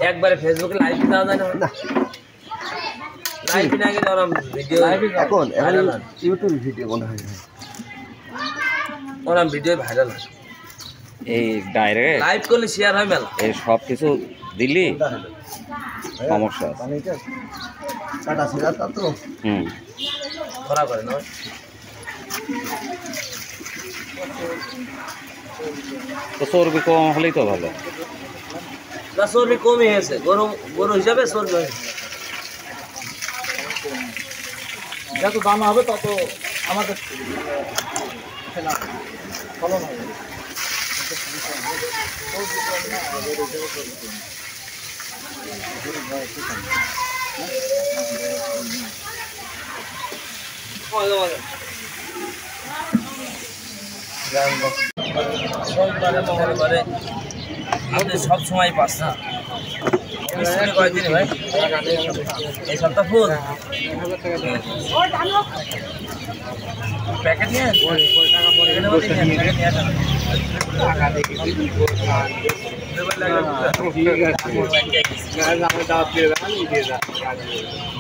একবারে ফেসবুকে লাইভ দেওয়া যায় না? লাইভ না গেলে ওরা ভিডিও এখন ইউটিউব ভিডিও মনে হয় ওরা ভিডিও ভাইরাল হয়। এই ডাইরেক্ট লাইভ করলে শেয়ার হয় মেলা। এই সব কিছু দিলি সমস্যা কাটা ছিড়া তা তো ধরা করে না তো চর্বি কম হলেই তো ভালো। না চর্বি কমই হয়েছে, গরু হিসাবে চর্বি হয়েছে। যত দাম হবে তত আমাদের ফলন হবে। সোমবারে মঙ্গলবারে আপনি সব সময় পাস না? কয়েকদিন ভাই এই সপ্তাহ ফুল প্যাকেট নিয়ে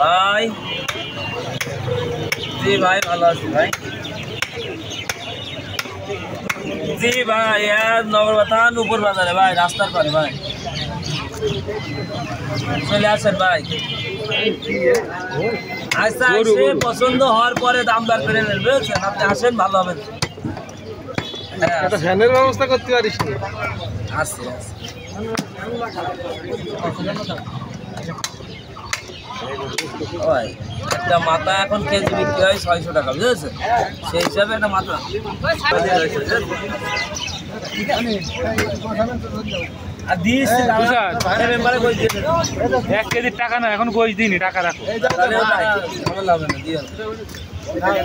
ভাই। জি ভাই ভালো আছি ভাই। জি ভাই নগর থান উপর বাজারে ভাই, রাস্তার পারে ভাই, চলে আসেন ভাই। আচ্ছা আসে পছন্দ হওয়ার পরে দাম দর করে নেবেন, বুঝছেন? আপনি আসেন ভালো হবেন। একটা ফ্যানের ব্যবস্থা করতে পারিস না? আসছে ওই একটা মাথা এখন কেজি বিক্রি হয় 600 টাকা, বুঝেছেন? সেই হিসাবে একটা মাথা আর দিস মেম্বারে কই দিয়েছে 1 কেজির টাকা না, এখন কই দিনই টাকা রাখো। তাহলে ঝামেলা হবে না, দিও ঠিক আছে।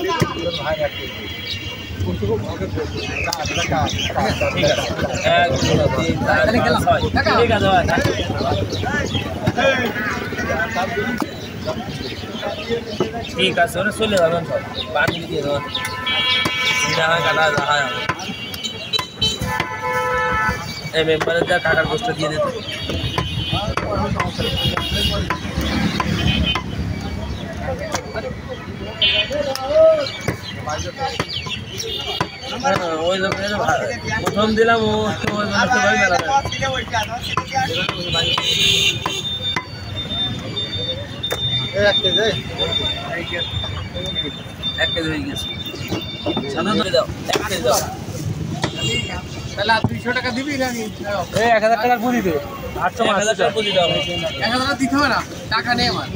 1 2 3 4 5 6 ঠিক আছে ভাই। ঠিক আছে ওরা চলে যাবেন সব, পানি দিয়ে দেবেন, যা হয় কাটা যা হয়। এই মেম্বারের যা কাকার গোষ্ঠ দিয়ে দিতে ওই লোকের প্রথম দিলাম ও এক কেজি হয়ে গেছে। সাদা ধরে দাও, 1 কেজি দাও। তাহলে 200 টাকা দিবি না? 1000 টাকার পুঁজি দে। 800 টাকা পুঁজি দাও। 1000 টাকা দিতে হবে না, টাকা নেই আমার।